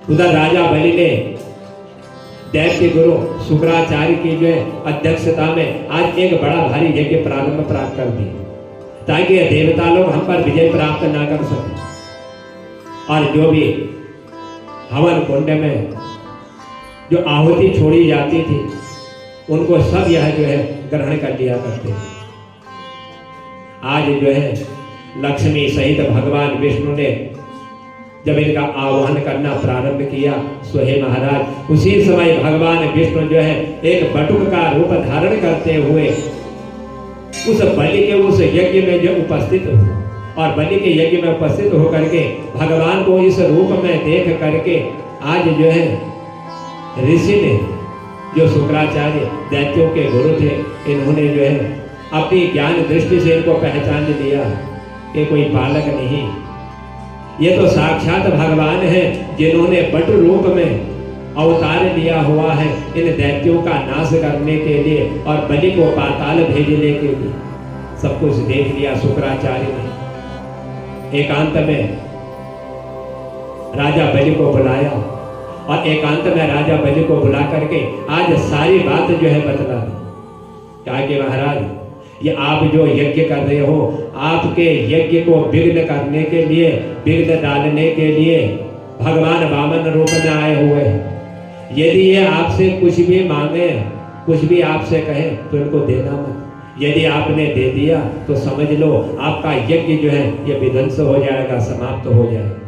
उधर राजा बलि ने दैत्य गुरु शुक्राचार्य की जो है अध्यक्षता में आज एक बड़ा भारी यज्ञ प्रारंभ प्राप्त कर दिया, ताकि देवता लोग हम पर विजय प्राप्त ना कर सके। और जो भी हवन कुंड में जो आहुति छोड़ी जाती थी उनको सब यह जो है ग्रहण कर लिया करते। आज जो है लक्ष्मी सहित भगवान विष्णु ने जब इनका आह्वान करना प्रारंभ किया, सो हे महाराज उसी समय भगवान विष्णु जो है एक बटुक का रूप धारण करते हुए उस बलि के उस यज्ञ में जो उपस्थित हो और बलि के यज्ञ में उपस्थित होकर के भगवान को इस रूप में देख करके आज जो है ऋषि ने, जो शुक्राचार्य दैत्यों के गुरु थे, इन्होंने जो है अपनी ज्ञान दृष्टि से इनको पहचान लिया कि कोई बालक नहीं, ये तो साक्षात भगवान है जिन्होंने बट रूप में अवतार लिया हुआ है इन दैत्यों का नाश करने के लिए और बलि को पाताल भेजने के लिए। सब कुछ देख लिया शुक्राचार्य ने। एकांत में राजा बलि को बुलाया और एकांत में राजा बलि को बुला करके आज सारी बात जो है बतला दी। कहा कि महाराज ये आप जो यज्ञ कर रहे हो, आपके यज्ञ को विघ्न करने के लिए, विघ्न डालने के लिए भगवान वामन रूप में आए हुए हैं। यदि ये आपसे कुछ भी मांगे, कुछ भी आपसे कहे तो इनको देना मत। यदि आपने दे दिया तो समझ लो आपका यज्ञ जो है ये विध्वंस हो जाएगा, समाप्त हो जाएगा।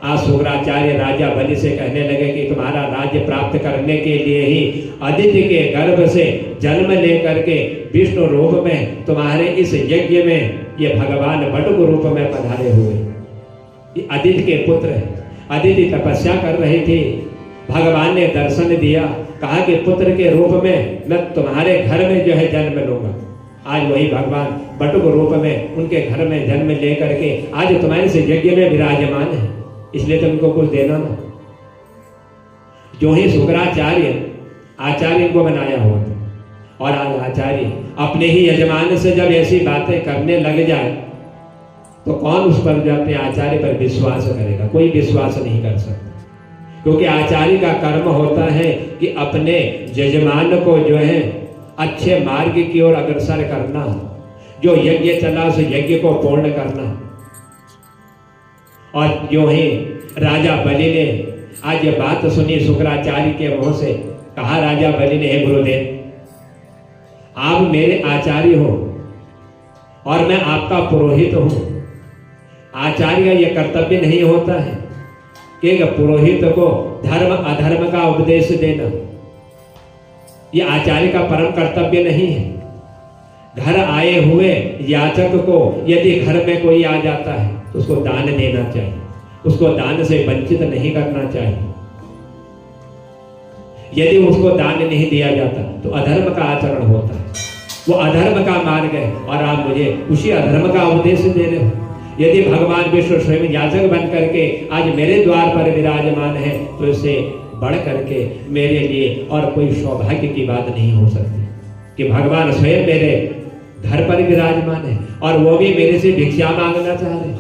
आज शुक्राचार्य राजा बलि से कहने लगे कि तुम्हारा राज्य प्राप्त करने के लिए ही अदिति के गर्भ से जन्म लेकर के विष्णु रूप में तुम्हारे इस यज्ञ में ये भगवान बटुक रूप में पधारे हुए। ये अदिति के पुत्र हैं। अदिति तपस्या कर रही थी, भगवान ने दर्शन दिया, कहा कि पुत्र के रूप में मैं तुम्हारे घर में जो है जन्म लूंगा। आज वही भगवान बटुक रूप में उनके घर में जन्म लेकर के आज तुम्हारे से यज्ञ में विराजमान है, इसलिए तुमको कुछ देना ना। जो ही शुक्राचार्य आचार्य को बनाया हुआ था और आज आचार्य अपने ही यजमान से जब ऐसी बातें करने लग जाए तो कौन उस पर जो अपने आचार्य पर विश्वास करेगा? कोई विश्वास नहीं कर सकता, क्योंकि आचार्य का कर्म होता है कि अपने यजमान को जो है अच्छे मार्ग की ओर अग्रसर करना, जो यज्ञ चला उस यज्ञ को पूर्ण करना। और जो ही राजा बलि ने आज ये बात सुनी शुक्राचार्य के मुंह से, कहा राजा बलि ने, हे गुरुदेव आप मेरे आचार्य हो और मैं आपका पुरोहित हूं। आचार्य का यह कर्तव्य नहीं होता है कि एक पुरोहित को धर्म अधर्म का उपदेश देना, यह आचार्य का परम कर्तव्य नहीं है। घर आए हुए याचक को यदि घर में कोई आ जाता है तो उसको दान देना चाहिए, उसको दान से वंचित नहीं करना चाहिए। यदि उसको दान नहीं दिया जाता तो अधर्म का आचरण होता है, वो अधर्म का मार्ग है और आप मुझे उसी अधर्म का उपदेश दे रहे हो। यदि भगवान विष्णु स्वयं याचक बन करके आज मेरे द्वार पर विराजमान है तो इससे बढ़ करके मेरे लिए और कोई सौभाग्य की बात नहीं हो सकती कि भगवान स्वयं मेरे घर पर विराजमान है और वो भी मेरे से भिक्षा मांगना चाह रहे,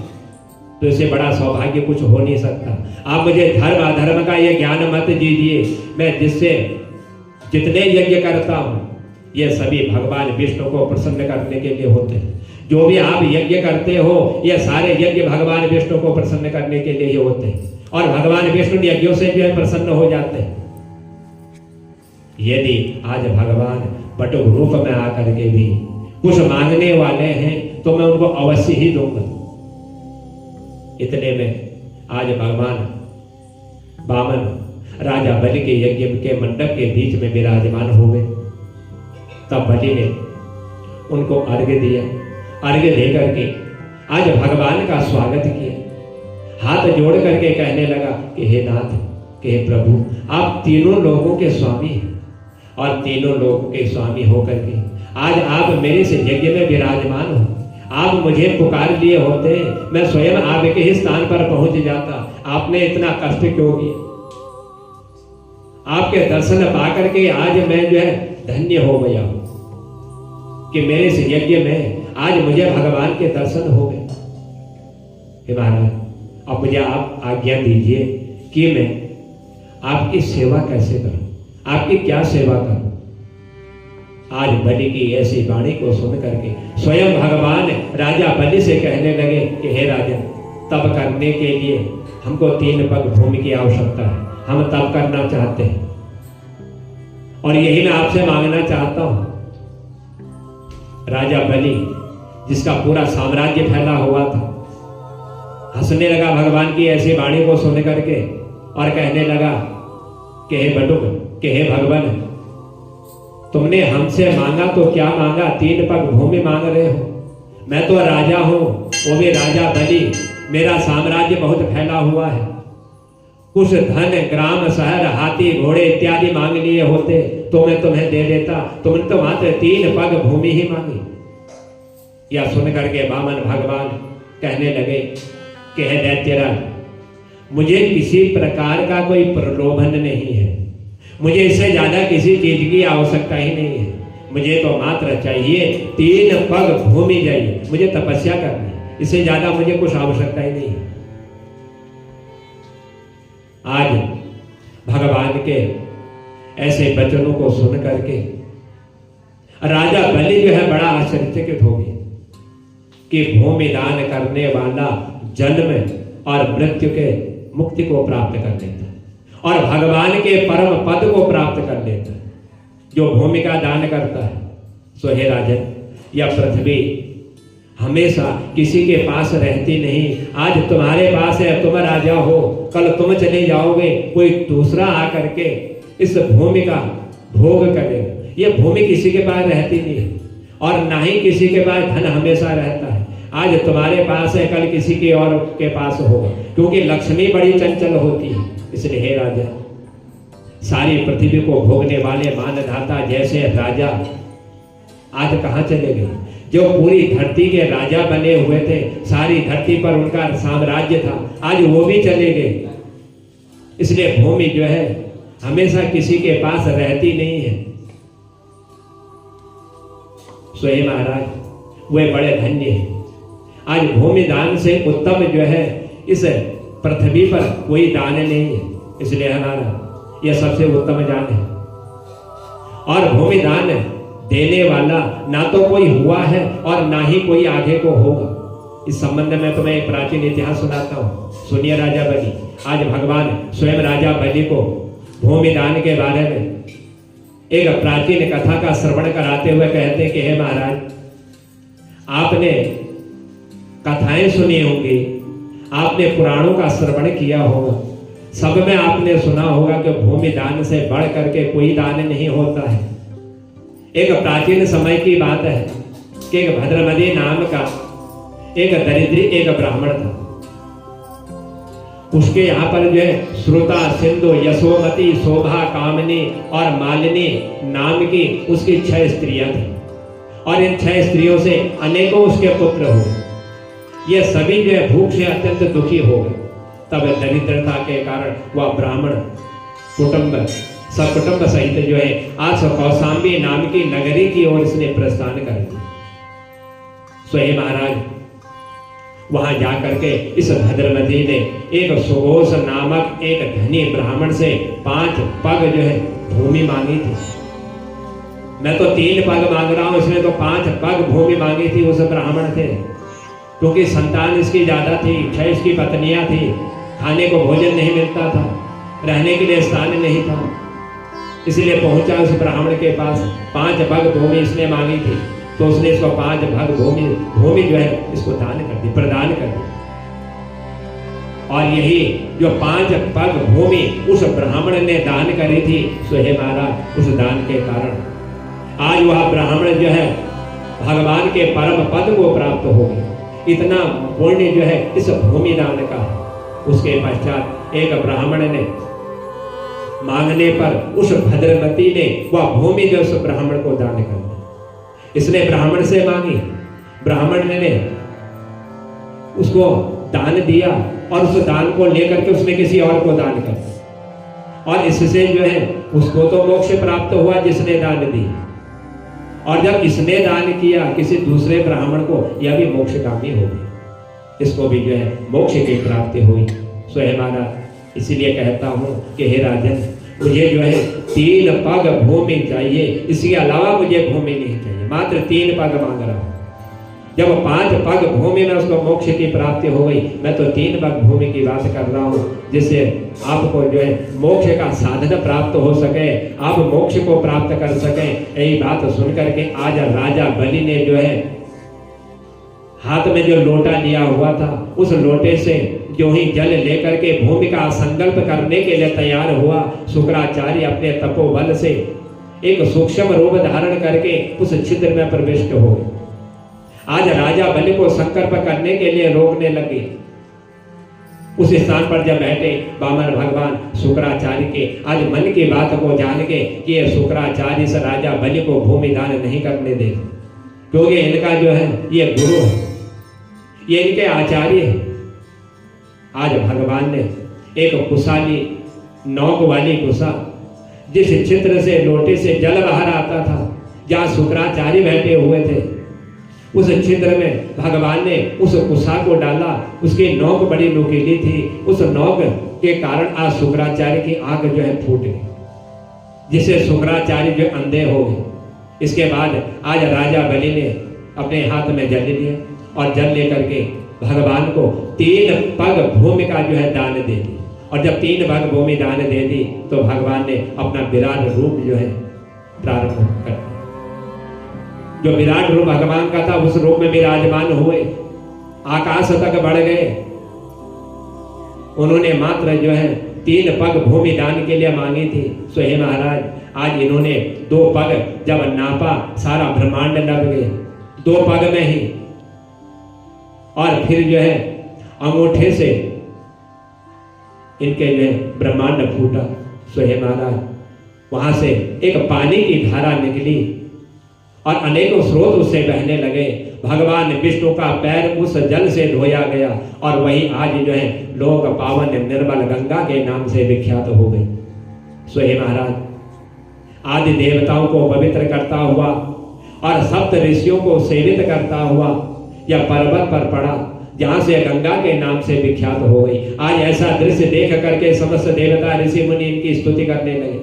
तो इससे बड़ा सौभाग्य कुछ हो नहीं सकता। आप मुझे धर्म अधर्म का ये ज्ञान मत दीजिए। मैं जिससे जितने यज्ञ करता हूँ ये सभी भगवान विष्णु को प्रसन्न करने के लिए होते हैं। जो भी आप यज्ञ करते हो ये सारे यज्ञ भगवान विष्णु को प्रसन्न करने के लिए ही होते हैं और भगवान विष्णु यज्ञों से भी प्रसन्न हो जाते हैं। यदि आज भगवान बटुक रूप में आकर के भी कुछ मांगने वाले हैं तो मैं उनको अवश्य ही दूंगा। इतने में आज भगवान वामन राजा बलि के यज्ञ के मंडप के बीच में विराजमान हो गए। तब बलि ने उनको अर्घ्य दिया, अर्घ्य दे करके आज भगवान का स्वागत किया, हाथ जोड़ करके कहने लगा कि हे नाथ, कि हे प्रभु, आप तीनों लोगों के स्वामी हैं और तीनों लोगों के स्वामी होकर के आज आप मेरे से यज्ञ में विराजमान हो। आप मुझे पुकार लिए होते मैं स्वयं आपके ही स्थान पर पहुंच जाता, आपने इतना कष्ट क्यों किया? आपके दर्शन पाकर के आज मैं जो है धन्य हो गया हूं कि मेरे इस यज्ञ में आज मुझे भगवान के दर्शन हो गए। हे महाराज, अब मुझे आप आज्ञा दीजिए कि मैं आपकी सेवा कैसे करूं, आपकी क्या सेवा करूं। आज बलि की ऐसी वाणी को सुन करके स्वयं भगवान राजा बलि से कहने लगे कि हे राजन, तप करने के लिए हमको 3 पग भूमि की आवश्यकता है, हम तप करना चाहते हैं और यही मैं आपसे मांगना चाहता हूं। राजा बलि, जिसका पूरा साम्राज्य फैला हुआ था, हंसने लगा भगवान की ऐसी वाणी को सुन करके और कहने लगा कि हे बटुक, कि हे भगवान, तुमने हमसे मांगा तो क्या मांगा, 3 पग भूमि मांग रहे हो। मैं तो राजा हूं, वो भी राजा बलि, मेरा साम्राज्य बहुत फैला हुआ है। कुछ धन, ग्राम, शहर, हाथी, घोड़े इत्यादि मांग लिए होते तो मैं तुम्हें दे देता, तुमने तो मात्र 3 पग भूमि ही मांगी। यह सुन करके वामन भगवान कहने लगे कि हे दैत्यराज, मुझे किसी प्रकार का कोई प्रलोभन नहीं है, मुझे इससे ज्यादा किसी चीज की आवश्यकता ही नहीं है। मुझे तो मात्र चाहिए 3 पग भूमि चाहिए, मुझे तपस्या करनी है, इससे ज्यादा मुझे कुछ आवश्यकता ही नहीं है। आज भगवान के ऐसे वचनों को सुन करके राजा बलि जो है बड़ा आश्चर्यचकित हो गया कि भूमि दान करने वाला जन्म और मृत्यु के मुक्ति को प्राप्त कर लेता और भगवान के परम पद को प्राप्त कर लेता। जो भूमि का दान करता है, सो हे राजन, यह पृथ्वी हमेशा किसी के पास रहती नहीं। आज तुम्हारे पास है, तुम राजा हो, कल तुम चले जाओगे, कोई दूसरा आकर के इस भूमि का भोग करेगा। यह भूमि किसी के पास रहती नहीं और ना ही किसी के पास धन हमेशा रहता है। आज तुम्हारे पास है, कल किसी के और के पास होगा, क्योंकि लक्ष्मी बड़ी चंचल होती है। इसलिए हे राजा, सारी पृथ्वी को भोगने वाले मानधाता जैसे राजा आज कहाँ चले गए। जो पूरी धरती के राजा बने हुए थे, सारी धरती पर उनका साम्राज्य था, आज वो भी चले गए। इसलिए भूमि जो है हमेशा किसी के पास रहती नहीं है। स्वयं महाराज वे बड़े धन्य हैं। आज भूमि दान से उत्तम जो है इस पृथ्वी पर कोई दान नहीं है। इसलिए हमारा यह सबसे उत्तम दान है और भूमि दान देने वाला ना तो कोई हुआ है और ना ही कोई आगे को होगा। इस संबंध में तुम्हें एक प्राचीन इतिहास सुनाता हूं। सुनिए राजा बलि। आज भगवान स्वयं राजा बलि को भूमि दान के बारे में एक प्राचीन कथा का श्रवण कराते हुए कहते कि हे महाराज, आपने कथाएं सुनी होंगी, आपने पुराणों का श्रवण किया होगा, सब में आपने सुना होगा कि भूमि दान से बढ़ करके कोई दान नहीं होता है। एक प्राचीन समय की बात है कि एक भद्रमदी नाम का एक दरिद्री एक ब्राह्मण था। उसके यहाँ पर जो है श्रुता, सिंधु, यशोमती, शोभा, कामनी और मालिनी नाम की उसकी 6 स्त्रियां थी और इन 6 स्त्रियों से अनेकों उसके पुत्र हुए। ये सभी जो है भूख से अत्यंत दुखी हो गए। तब दरिद्रता के कारण वह ब्राह्मण कुटुंब सकुटुंब सहित जो है आज कौशाम्बी नाम की नगरी की ओर इसने प्रस्थान कर दिया। स्वयं महाराज वहां जाकर के इस भद्रमती ने एक सुघोष नामक एक धनी ब्राह्मण से 5 पग जो है भूमि मांगी थी। मैं तो 3 पग मांग रहा हूं, इसने तो 5 पग भूमि मांगी थी उस ब्राह्मण से, क्योंकि संतान इसकी ज्यादा थी, 6 इसकी पत्नियां थी, खाने को भोजन नहीं मिलता था, रहने के लिए स्थान नहीं था। इसलिए पहुंचा उस ब्राह्मण के पास, 5 पग भूमि इसने मांगी थी, तो उसने इसको 5 पग भूमि जो है इसको दान कर दी, प्रदान कर दी। और यही जो 5 पग भूमि उस ब्राह्मण ने दान करी थी, सो हे महाराज, उस दान के कारण आज वह ब्राह्मण जो है भगवान के परम पद को प्राप्त हो गया। इतना पुण्य जो है इस भूमि दान का। उसके पश्चात एक ब्राह्मण ने मांगने पर उस भद्रमती ने वह भूमि जो उस ब्राह्मण को दान कर दी। इसने ब्राह्मण से मांगी, ब्राह्मण ने उसको दान दिया और उस दान को लेकर के उसने किसी और को दान कर दिया। और इससे जो है उसको तो मोक्ष प्राप्त हुआ जिसने दान दी, और जब इसने दान किया किसी दूसरे ब्राह्मण को, यह भी मोक्षगामी हो गया, इसको भी जो है मोक्ष की प्राप्ति हुई। सो हे महाराज, इसलिए कहता हूँ कि हे राजन, मुझे जो है 3 पग भूमि चाहिए, इसके अलावा मुझे भूमि नहीं चाहिए। मात्र 3 पग मांग रहा हूँ। जब 5 पग भूमि में उसको मोक्ष की प्राप्ति हो गई, मैं तो 3 पग भूमि की बात कर रहा हूँ, जिससे आपको जो है मोक्ष का साधन प्राप्त हो सके, आप मोक्ष को प्राप्त कर सकें। यही बात सुन करके आज राजा बलि ने जो है हाथ में जो लोटा लिया हुआ था, उस लोटे से जो ही जल लेकर के भूमि का संकल्प करने के लिए तैयार हुआ। शुक्राचार्य अपने तपोबल से एक सूक्ष्म रूप धारण करके उस छिद्र में प्रविष्ट हो गए। आज राजा बलि को संकल्प करने के लिए रोकने लगे। उस स्थान पर जब बैठे वामन भगवान शुक्राचार्य के आज मन की बात को जान के कि ये शुक्राचार्य से राजा बलि को भूमि दान नहीं करने दे, क्योंकि इनका जो है ये गुरु है, ये इनके आचार्य है। आज भगवान ने एक कुशाली नौक वाली कुशा, जिस चित्र से लोटे से जल बाहर आता था, जहाँ शुक्राचार्य बैठे हुए थे, उस छिद्र में भगवान ने उस कुशा को डाला। उसकी नोक बड़ी नुकीली थी, उस नोक के कारण आज शुक्राचार्य की आंख जो है फूट गई, जिससे शुक्राचार्य जो अंधे हो गए। इसके बाद आज राजा बलि ने अपने हाथ में जल लिया और जल लेकर के भगवान को 3 पग भूमि का जो है दान दे दी। और जब 3 पग भूमि दान दे दी तो भगवान ने अपना विराट रूप जो है प्रारंभ कर दिया। जो विराट रूप भगवान का था उस रूप में विराजमान हुए, आकाश तक बढ़ गए। उन्होंने मात्र जो है 3 पग भूमि दान के लिए मांगी थी। सो हे महाराज, आज इन्होंने 2 पग जब नापा, सारा ब्रह्मांड लग गए 2 पग में ही। और फिर जो है अंगूठे से इनके जो है ब्रह्मांड फूटा। सो हे महाराज, वहां से एक पानी की धारा निकली और अनेकों स्रोत उससे बहने लगे। भगवान विष्णु का पैर उस जल से धोया गया और वही आज जो है लोक पावन निर्मल गंगा के नाम से विख्यात हो गई। सो हे महाराज, आदि देवताओं को पवित्र करता हुआ और सप्त ऋषियों को सेवित करता हुआ यह पर्वत पर पड़ा, जहां से गंगा के नाम से विख्यात हो गई। आज ऐसा दृश्य देख करके समस्त देवता ऋषि मुनि इनकी स्तुति करने लगे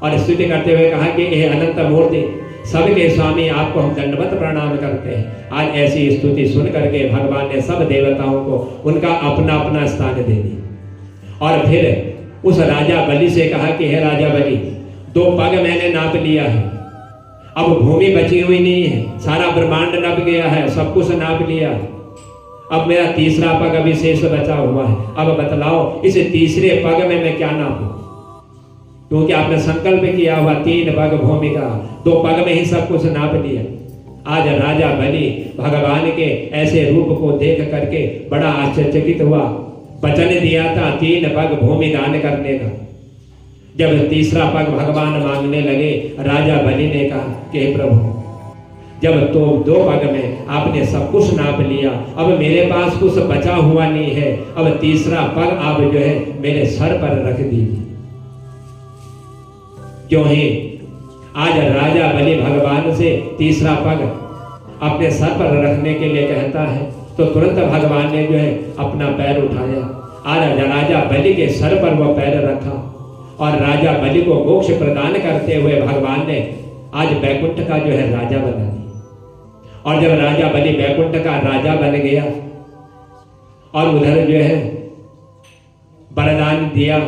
और स्तुति करते हुए कहा कि हे अनंत मूर्ति, सबके स्वामी, आपको हम दंडवत प्रणाम करते हैं। आज ऐसी स्तुति सुन करके भगवान ने सब देवताओं को उनका अपना अपना स्थान दे दिया। और फिर उस राजा बलि से कहा कि हे राजा बलि, 2 पग मैंने नाप लिया है, अब भूमि बची हुई नहीं है, सारा ब्रह्मांड नाप गया है, सब कुछ नाप लिया। अब मेरा 3रा पग अभी शेष बचा हुआ है। अब बतलाओ इस 3रे पग में मैं क्या नापूं, क्योंकि आपने संकल्प किया हुआ 3 पग भूमि का, 2 पग में ही सब कुछ नाप लिया। आज राजा बलि भगवान के ऐसे रूप को देख करके बड़ा आश्चर्यचकित हुआ। वचन दिया था 3 पग भूमि दान करने का। जब 3रा पग भगवान मांगने लगे, राजा बलि ने कहा कि हे प्रभु, जब तो 2 पग में आपने सब कुछ नाप लिया, अब मेरे पास कुछ बचा हुआ नहीं है, अब 3रा पग आप जो है मेरे सर पर रख दीजिए। क्यों ही आज राजा बलि भगवान से 3रा पग अपने सर पर रखने के लिए कहता है, तो तुरंत भगवान ने जो है अपना पैर उठाया, आज राजा बलि के सर पर वह पैर रखा और राजा बलि को मोक्ष प्रदान करते हुए भगवान ने आज बैकुंठ का जो है राजा बना दिया। और जब राजा बलि बैकुंठ का राजा बन गया और उधर जो है वरदान दिया,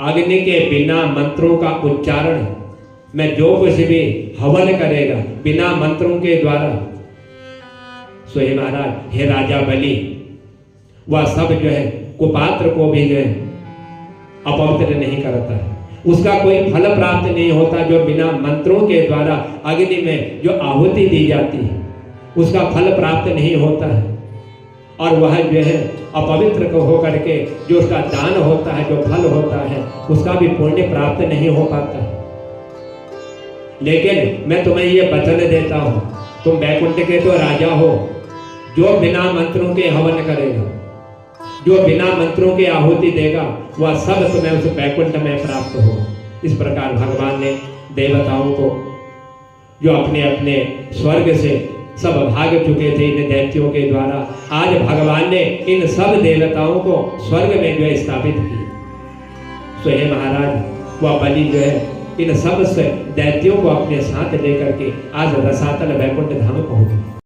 अग्नि के बिना मंत्रों का उच्चारण में जो कुछ भी हवन करेगा बिना मंत्रों के द्वारा, सो हे महाराज, हे राजा बलि, वह सब जो है कुपात्र को भी जो है अपवित्र नहीं करता है, उसका कोई फल प्राप्त नहीं होता। जो बिना मंत्रों के द्वारा अग्नि में जो आहुति दी जाती है उसका फल प्राप्त नहीं होता है, और वह जो है अपवित्र को होकर के जो उसका दान होता है, जो फल होता है, उसका भी पुण्य प्राप्त नहीं हो पाता है। लेकिन मैं तुम्हें ये वचन देता हूं, तुम बैकुंठ के तो राजा हो, जो बिना मंत्रों के हवन करेगा, जो बिना मंत्रों के आहुति देगा, वह सब तुम्हें उस बैकुंठ में प्राप्त हो। इस प्रकार भगवान ने देवताओं को जो अपने अपने स्वर्ग से सब भाग चुके थे इन दैत्यों के द्वारा। आज भगवान ने इन सब देवताओं को स्वर्ग में जो है स्थापित किया। सो हे महाराज, वह बलि जो है इन सब दैत्यों को अपने साथ लेकर के आज रसातल वैकुंठ धाम पहुंच गए।